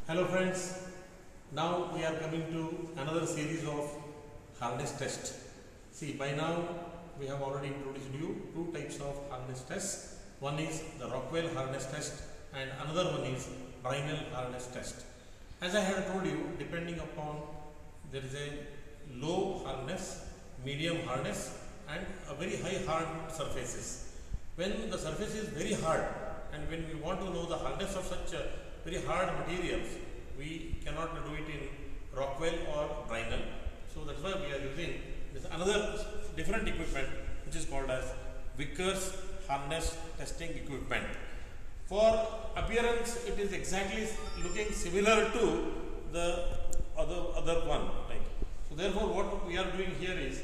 Hello friends, now we are coming to another series of harness test. See, by now we have already introduced you two types of harness tests. One is the Rockwell harness test and another one is Brinell harness test. As I have told you, depending upon there is a low hardness, medium hardness and a very high hard surfaces. When the surface is very hard and when we want to know the hardness of such very hard materials, we cannot do it in Rockwell or Brinell. So that's why we are using this another different equipment which is called as Vickers harness testing equipment. For appearance, it is exactly looking similar to the other one. Right? So therefore, what we are doing here is,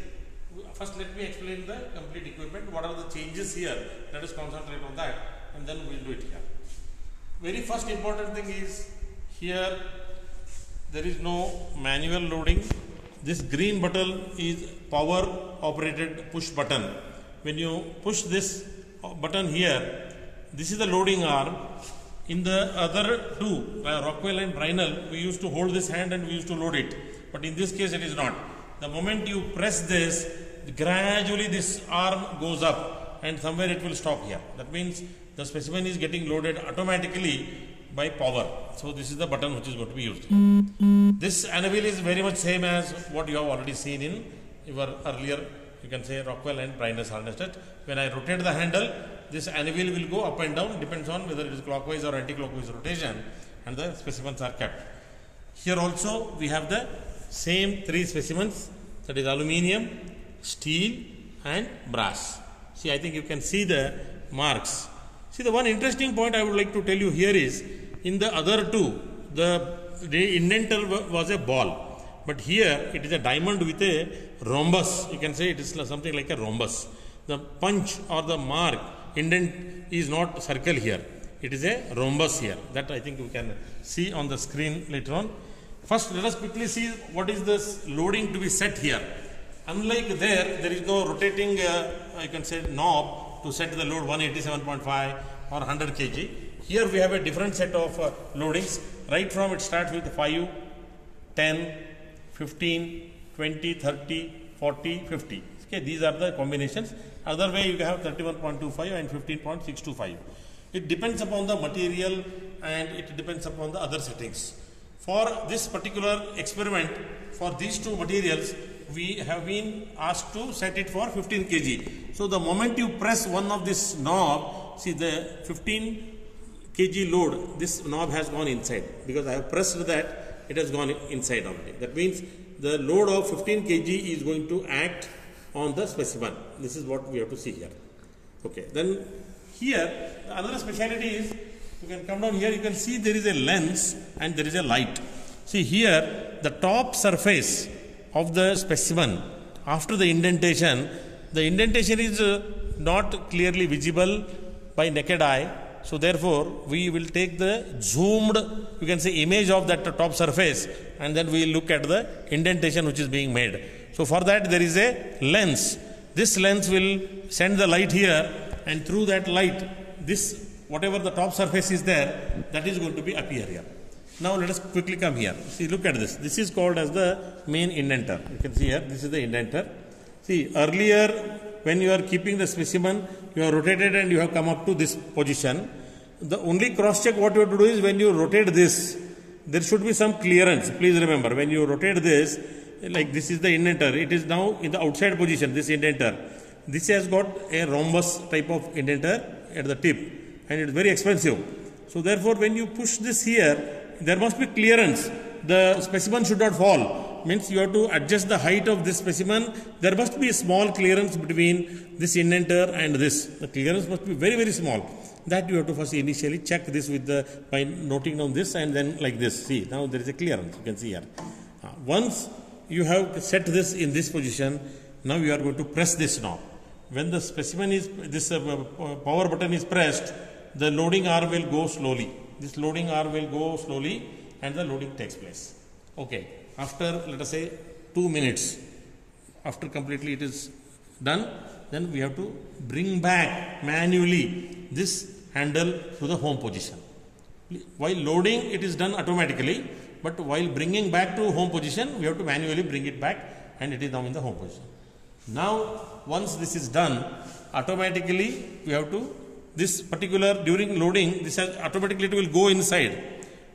first let me explain the complete equipment. What are the changes here? Let us concentrate on that, and then we will do it here. Very first important thing is, here there is no manual loading. This green button is power operated push button. When you push this button here, this is the loading arm. In the other two, Rockwell and Brinell, we used to hold this hand and we used to load it. But in this case it is not. The moment you press this, gradually this arm goes up and somewhere it will stop here. That means the specimen is getting loaded automatically by power. So this is the button which is going to be used. This anvil is very much same as what you have already seen in your earlier, you can say, Rockwell and Brinell harness test. When I rotate the handle, this anvil will go up and down, depends on whether it is clockwise or anti-clockwise rotation, and the specimens are kept. Here also we have the same three specimens, that is aluminium, steel and brass. See, I think you can see the marks. See, the one interesting point I would like to tell you here is, in the other two, the indenter was a ball, but here it is a diamond with a rhombus. You can say it is something like a rhombus. The punch or the mark, indent is not circle here. It is a rhombus here. That I think you can see on the screen later on. First, let us quickly see what is this loading to be set here. Unlike there is no rotating, you can say, knob to set the load 187.5 or 100 kg. Here we have a different set of loadings. Right from it starts with 5, 10, 15, 20, 30, 40, 50. Okay, these are the combinations. Other way you have 31.25 and 15.625. It depends upon the material and it depends upon the other settings. For this particular experiment, for these two materials, we have been asked to set it for 15 kg. So the moment you press one of this knob, see the 15 kg load, this knob has gone inside. Because I have pressed that, it has gone inside already. That means the load of 15 kg is going to act on the specimen. This is what we have to see here. Okay. Then here, another speciality is, you can come down here, you can see there is a lens and there is a light. See here, the top surface of the specimen, after the indentation is not clearly visible by naked eye. So therefore, we will take the zoomed, you can say, image of that top surface, and then we will look at the indentation which is being made. So for that there is a lens. This lens will send the light here, and through that light, this whatever the top surface is there, that is going to be appear here. Now let us quickly come here. See, look at this. This is called as the main indenter. You can see here, this is the indenter. See, earlier when you are keeping the specimen, you have rotated and you have come up to this position. The only cross check what you have to do is, when you rotate this, there should be some clearance. Please remember, when you rotate this, like this is the indenter, it is now in the outside position, this indenter. This has got a rhombus type of indenter at the tip, and it is very expensive. So therefore, when you push this here, there must be clearance. The specimen should not fall. Means you have to adjust the height of this specimen. There must be a small clearance between this indenter and this. The clearance must be very, very small. That you have to first initially check this with by noting down this, and then like this. See, now there is a clearance. You can see here. Once you have set this in this position, now you are going to press this knob. When the specimen is, this power button is pressed, the loading arm will go slowly. This loading arm will go slowly and the loading takes place. Okay. After, let us say, 2 minutes, after completely it is done, then we have to bring back manually this handle to the home position. While loading, it is done automatically, but while bringing back to home position, we have to manually bring it back, and it is now in the home position. Now, once this is done, automatically we have to, this particular, during loading, this has automatically, it will go inside.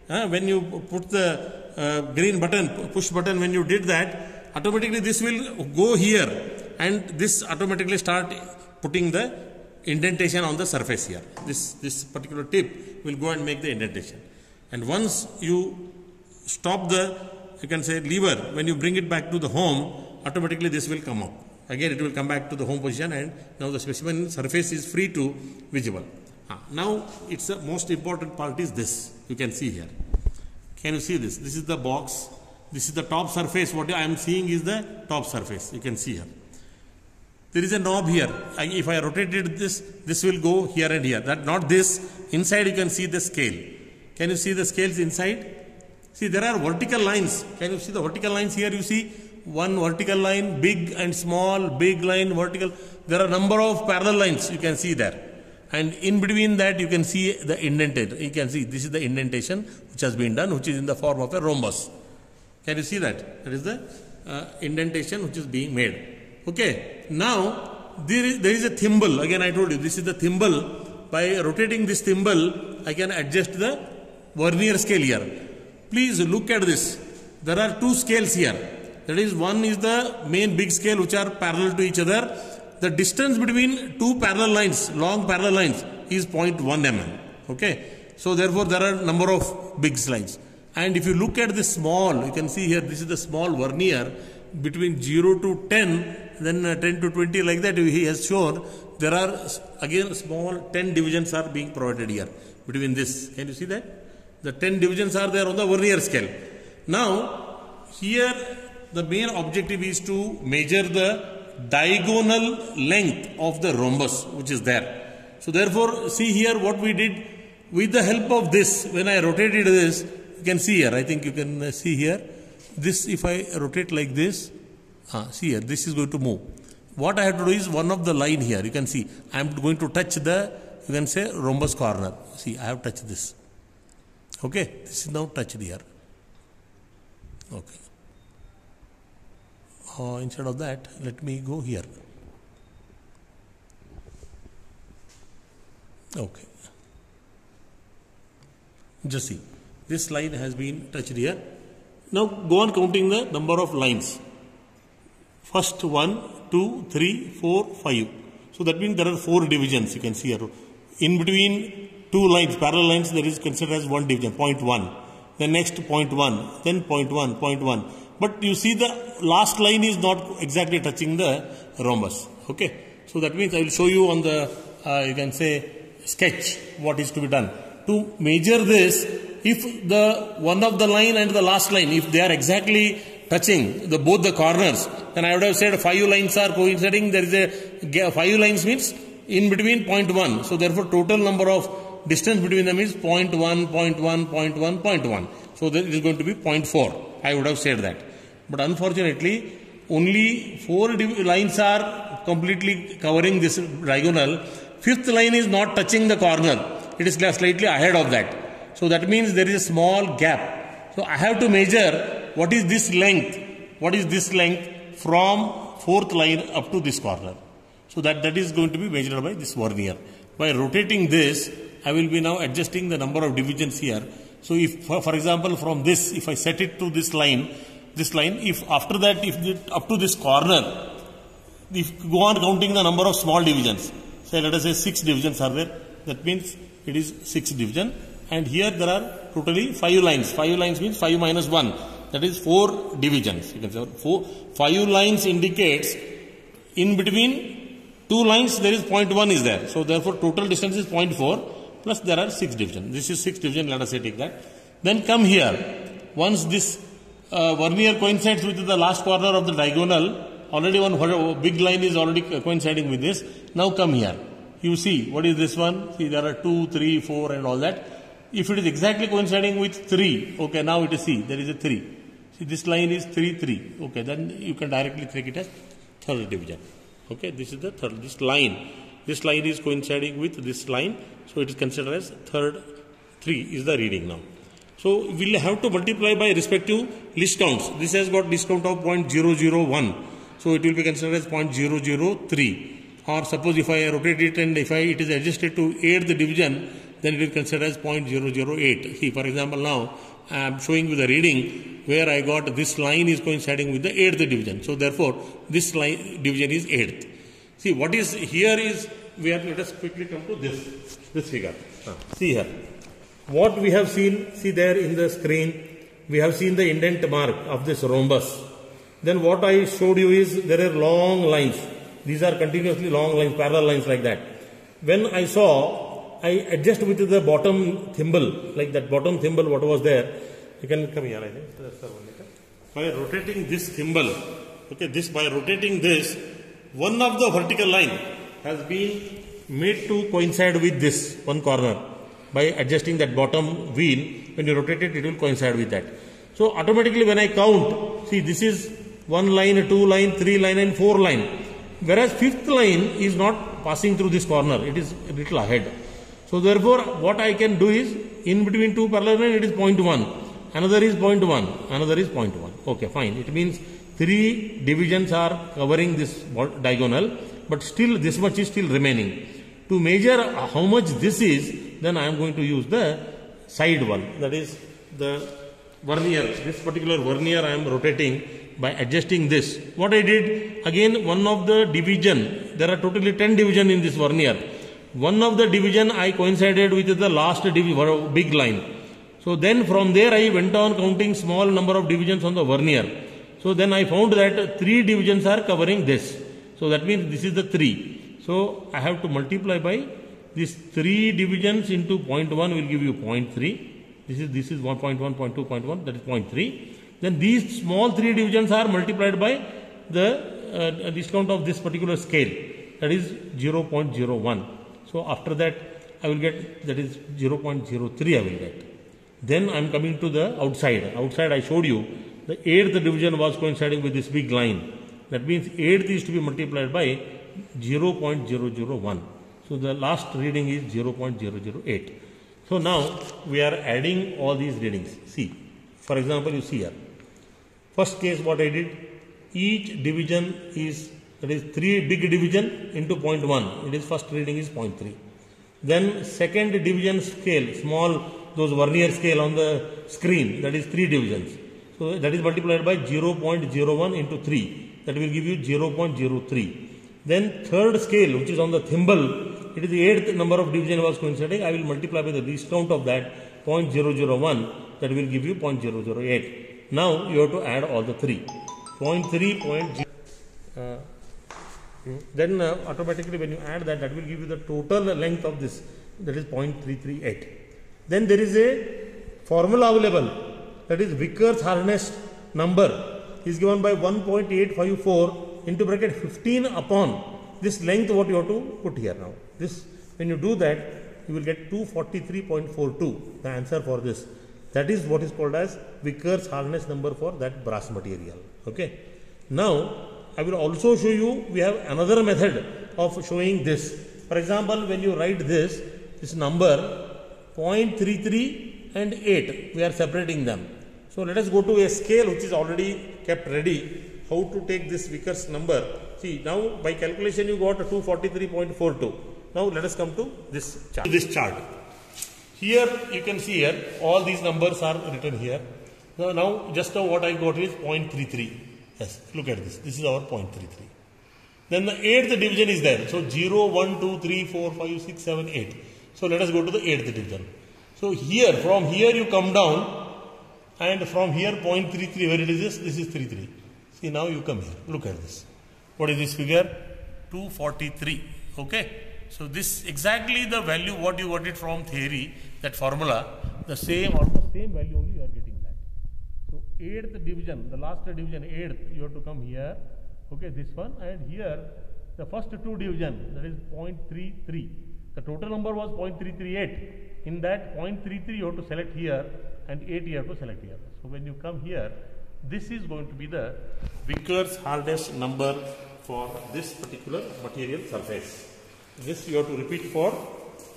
When you put the green button, push button, when you did that, automatically this will go here, and this automatically start putting the indentation on the surface here. This particular tip will go and make the indentation. And once you stop the, you can say, lever, when you bring it back to the home, automatically this will come up. Again, it will come back to the home position, and now the specimen surface is free to visible. Now, it's the most important part is this. You can see here. Can you see this? This is the box. This is the top surface. What I am seeing is the top surface. You can see here. There is a knob here. If I rotated this, this will go here and here. That not this. Inside you can see the scale. Can you see the scales inside? See, there are vertical lines. Can you see the vertical lines here? You see one vertical line, big and small, big line, vertical. There are a number of parallel lines you can see there. And in between that you can see the indentation. You can see this is the indentation which has been done, which is in the form of a rhombus. Can you see that? That is the indentation which is being made. Okay. Now, there is a thimble. Again, I told you, this is the thimble. By rotating this thimble, I can adjust the vernier scale here. Please look at this. There are two scales here. That is, one is the main big scale which are parallel to each other. The distance between two parallel lines, long parallel lines, is 0.1 mm. Okay. So, therefore, there are number of big lines. And if you look at this small, you can see here, this is the small vernier between 0 to 10, then 10 to 20, like that he has shown. There are again small 10 divisions are being provided here between this. Can you see that? The 10 divisions are there on the vernier scale. Now, here the main objective is to measure the diagonal length of the rhombus which is there. So, therefore, see here what we did with the help of this. When I rotated this, you can see here, I think you can see here. This, if I rotate like this, see here, this is going to move. What I have to do is one of the line here, you can see, I am going to touch the, you can say, rhombus corner. See, I have touched this. Okay, this is now touched here. Okay. Instead of that, let me go here. Okay. Just see, this line has been touched here. Now go on counting the number of lines. First 1, 2, 3, 4, 5. So that means there are 4 divisions. You can see here. In between two lines, parallel lines, there is considered as one division, 0.1. Then next 0.1, then 0.1, 0.1. But you see the last line is not exactly touching the rhombus. Okay. So that means I will show you on the, you can say, sketch what is to be done. To measure this, if the one of the line and the last line, if they are exactly touching both the corners, then I would have said 5 lines are coinciding. There is a 5 lines means in between 0.1. So therefore, total number of distance between them is 0.1, 0.1, 0.1, 0.1. So then it is going to be 0.4. I would have said that. But unfortunately, only 4 lines are completely covering this diagonal. 5th line is not touching the corner. It is slightly ahead of that. So that means there is a small gap. So I have to measure what is this length. What is this length from 4th line up to this corner. So that is going to be measured by this vernier. By rotating this, I will be now adjusting the number of divisions here. So if, for example, from this, if I set it to this line, if after that, if up to this corner, if you go on counting the number of small divisions, say let us say 6 divisions are there, that means it is 6 division. And here there are totally 5 lines. 5 lines means 5 minus 1. That is 4 divisions. You can say 5 lines indicates in between 2 lines there is 0.1 is there. So therefore total distance is 0.4 plus there are 6 divisions. This is 6 division, let us say take that. Then come here. Once this vernier coincides with the last corner of the diagonal, already one big line is already coinciding with this. Now come here. You see, what is this one? See, there are 2, 3, 4 and all that. If it is exactly coinciding with 3, okay, now it is C, there is a 3. See, this line is 3, 3. Okay, then you can directly take it as 3rd division. Okay, this is the 3rd, this line is coinciding with this line. So it is considered as 3rd 3 is the reading now. So we'll have to multiply by respective list counts. This has got list count of 0.001. So it will be considered as 0.003. Or suppose if I rotate it and if it is adjusted to 8th division, then it will consider as 0.008. See, for example, now I am showing you the reading where I got this line is coinciding with the 8th division. So therefore, this line division is 8th. See, what is here is, let us quickly come to this figure. See here. What we have seen, see there in the screen, we have seen the indent mark of this rhombus. Then what I showed you is there are long lines. These are continuously long lines, parallel lines like that. When I adjust with the bottom thimble, like that bottom thimble, what was there. You can come here, I think. By rotating this thimble, okay, by rotating this, one of the vertical line has been made to coincide with this one corner. By adjusting that bottom wheel, when you rotate it, it will coincide with that. So automatically when I count, see this is 1 line, 2 line, 3 line and 4 line. Whereas 5th line is not passing through this corner, it is a little ahead. So therefore what I can do is, in between two parallel lines it is 0.1, another is 0.1, another is 0.1. Okay, fine. It means 3 divisions are covering this diagonal, but still this much is still remaining. To measure how much this is, then I am going to use the side one, that is the vernier. This particular vernier I am rotating by adjusting this. What I did, again one of the division, there are totally 10 division in this vernier. One of the division I coincided with the last big line. So then from there I went on counting small number of divisions on the vernier. So then I found that 3 divisions are covering this. So that means this is the 3. So I have to multiply by these 3 divisions into 0.1 will give you 0.3. This is 1.1, 0.2, 0.1, that is 0.3. Then these small 3 divisions are multiplied by the discount of this particular scale, that is 0.01. So after that I will get, that is 0.03 I will get. Then I am coming to the outside. Outside I showed you the 8th division was coinciding with this big line. That means 8th is to be multiplied by 0.001. So the last reading is 0.008. So now we are adding all these readings. See, for example, you see here. First case what I did, each division is, that is 3 big division into 0.1. It is first reading is 0.3. Then second division scale, small, those vernier scale on the screen, that is 3 divisions. So that is multiplied by 0.01 into 3. That will give you 0.03. Then third scale, which is on the thimble, it is the 8th number of division was coinciding. I will multiply by the least count of that, 0.001, that will give you 0.008. Now you have to add all the 3. 0.3, then automatically when you add that, that will give you the total length of this, that is 0.338. Then there is a formula available, that is Vickers hardness number is given by 1.854 into bracket 15 upon this length what you have to put here now. This, when you do that, you will get 243.42, the answer for this. That is what is called as Vickers hardness number for that brass material. Okay. Now I will also show you, we have another method of showing this. For example, when you write this number 0.33 and 8, we are separating them. So let us go to a scale which is already kept ready. How to take this Vickers number? See, now by calculation you got 243.42. Now let us come to this chart. Here you can see here all these numbers are written here. Now just now what I got is 0.33. Yes, look at this. This is our 0.33. Then the 8th division is there. So 0, 1, 2, 3, 4, 5, 6, 7, 8. So let us go to the 8th division. So here, from here you come down and from here 0.33, where it is this is 33. See, now you come here. Look at this. What is this figure? 243. Okay. So this exactly the value what you got it from theory, that formula, the same, almost same value only you are getting that. So 8th division, the last division 8th, you have to come here. Okay, this one, and here the first 2 division, that is 0.33. The total number was 0.338. In that 0.33 you have to select here and 8 you have to select here. So when you come here, this is going to be the Vickers hardness number for this particular material surface. This you have to repeat for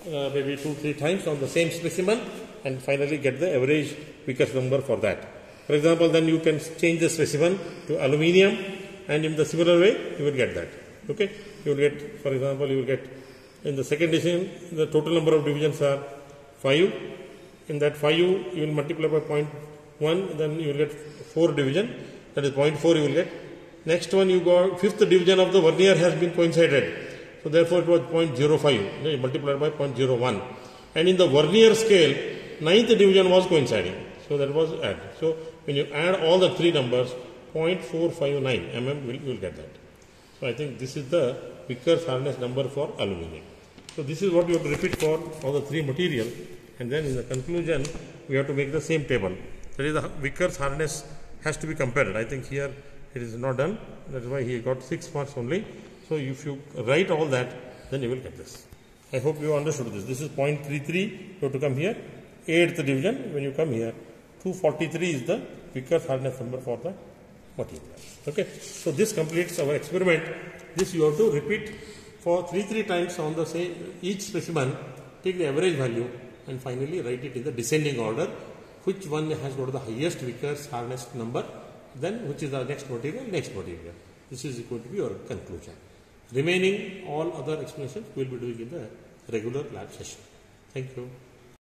maybe 2-3 times on the same specimen. and finally get the average Vickers number for that. For example, then you can change the specimen to aluminium, and in the similar way you will get that. Okay, you will get, for example, you will get in the second decision the total number of divisions are 5. In that 5 you will multiply by 0.1, then you will get 4 division, that is 0.4 you will get. Next one you got fifth division of the vernier has been coincided, so therefore it was 0.05, you multiplied by 0.01, and in the vernier scale 9th division was coinciding, so that was added. So when you add all the three numbers, 0.459 mm you will get that. So I think this is the Vickers hardness number for aluminium. So this is what you have to repeat for all the three material, and then in the conclusion we have to make the same table. That is, the Vickers hardness has to be compared. I think here it is not done, that is why he got 6 marks only. So if you write all that, then you will get this. I hope you understood this. This is 0.33, you have to come here. 8th division, when you come here, 243 is the Vickers hardness number for the material. Okay, so this completes our experiment. This you have to repeat for 3 times on the same each specimen, take the average value and finally write it in the descending order, which one has got the highest Vickers hardness number, then which is the next material. This is going to be your conclusion. Remaining all other explanations we will be doing in the regular lab session. Thank you.